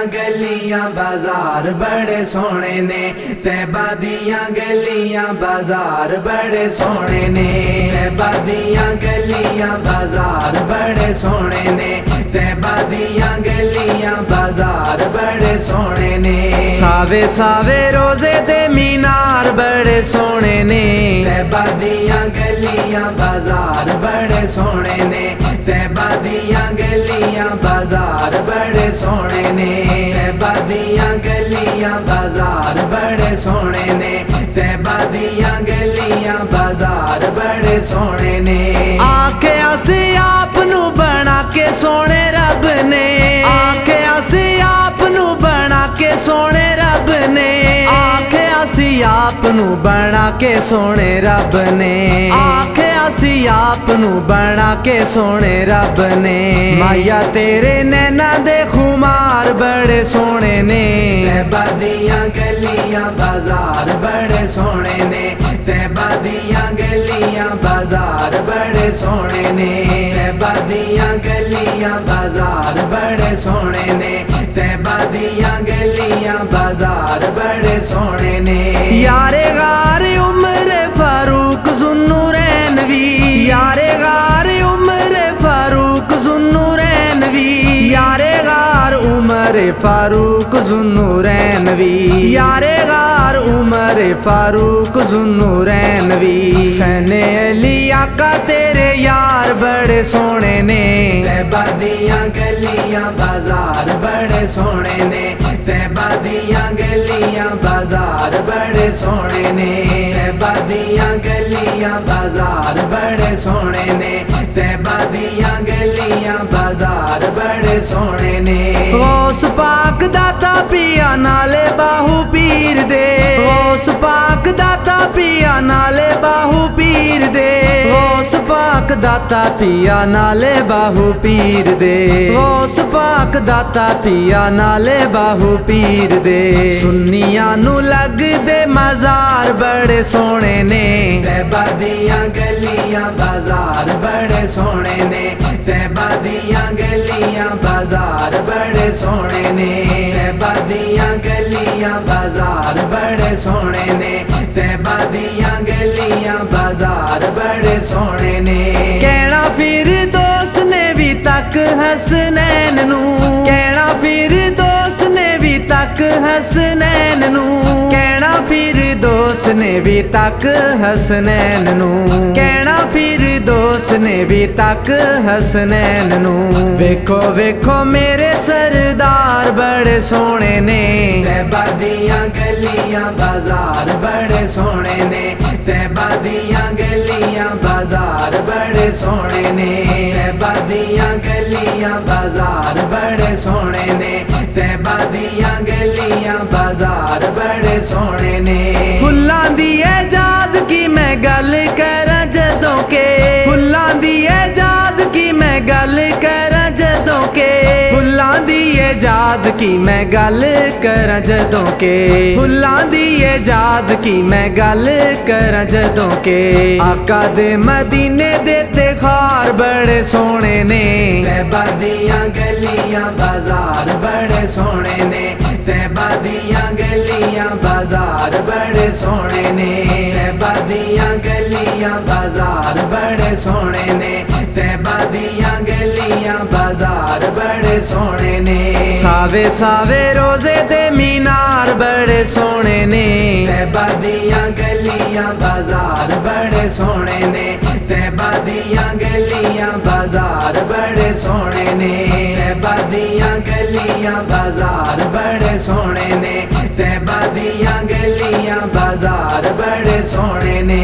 दियां गलियां बाजार बड़े सोहने ने, तैबा दियां गलियां बाजार बड़े सोहने ने, तैबा दियां गलियां बाजार बड़े सोहने ने, तैबा दियां गलियां बाजार बड़े सोहने ने। सावे सावे रोजे दे मीनार बड़े सोहने ने, तैबा दियां गलियां बाजार बड़े सोहने ने, तैबा दियां गलियां बाजार बड़े सोहने ने, तैबा दियां गलियां बाजार बड़े सोहने ने, तैबा दियां गलियां बाजार बड़े सोहने ने। आख्या सी आप नू बना के सोने रब ने, आख्या सी आप नू बना के सोने रब ने, आख्या सी आप नू बना के सोने रब ने, आख्या सी आप नू बना के सोने रब ने। माया तेरे नैना दे खुमार बड़े सोहने ने, तैबा दियां गलियां बाजार बड़े सोहने ने, तैबा दियां गलियां बाजार बड़े सोहने ने, तैबा दियां गलियां बाजार बड़े सोहने ने, तैबा दियां गलियां बाजार बड़े सोहने ने। यारे गार उम्र फारूक ज़ुन्नुरैनवी, यारे गार उम्र फारूक ज़ुन्नुरैनवी, यारे गार उम्र फारूक ज़ुन्नुरैनवी, यारे गार उम्र फारूक ज़ुन्नुरैनवी। सने अली आका तेरे यार बड़े सोहने ने, तैबा दियां गलियां बाजार बड़े सोहने ने, तैबा दियां गलियां बाजार बड़े सोहने ने, तैबा दियां गलियां बाजार बड़े सोहने ने, तैबा दियां गलियां बाजार बड़े सोहने ने। गौस पाक दाता पिया नाले बाहू पीर दे, गौस पाक दाता पिया नाले बाहू पीर दे, गौस पाक दाता पिया नाले बाहू पीर दे, गौस पाक दाता पिया नाले बाहू पीर दे। सुन्नियां नू लग दे मजार बड़े सोहने ने, तैबा दियां गलियां बाजार बड़े सोहने ने, तैबा दियां गलियां बाजार बड़े सोहने ने, तैबा दियां गलियां बाजार बड़े सोहने ने, तैबा दियां गलियां बाजार बड़े सोहने ने। कहना फिर दोस्त ने भी तक हसनैन नू, कहना फिर दोस्त ने भी तक हसनैन नू, कहना फिर दोस्त ने भी तक हसनैन नू, कहना फिर दोस्त ने भी तक हसनैन नू। वेखो वेखो मेरे सरदार बड़े सोहने ने, तैबा दियां गलियां बाजार बड़े सोहने ने, तैबा दियां गलियां बाजार बड़े सोहने ने, तैबा दियां गलियां बाजार बड़े सोहने ने, तैबा दियां गलियां बाजार बड़े सोहने ने। फुल्लां दी एजाज की मैं गल करा जदों के, फुल्लां दी एजाज की मैं गल करा जदों के, फुल्लां दी एजाज की मैं गल करा जदों के, फुल्लां दी एजाज की मैं गल करा जदों के। आका दे मदीने दे खार बड़े सोहने ने, तैबा दियां गलियां बाजार बड़े सोहने ने, तैबा दियां गलियां बाजार बड़े सोहने ने, तैबा दियां गलियां बाजार बड़े सोहने ने, तैबा दियां गलियां बाजार बड़े सोहने ने। सावे सावे रोजे दे मीनार बड़े सोहने ने, तैबा दियां गलियां बाजार बड़े सोहने ने, तैबा दियां गलियां बाजार बड़े सोहने ने, तैबा दियां गलियां बाजार बड़े सोहने ने, तैबा दियां गलियां बाजार बड़े सोहने ने।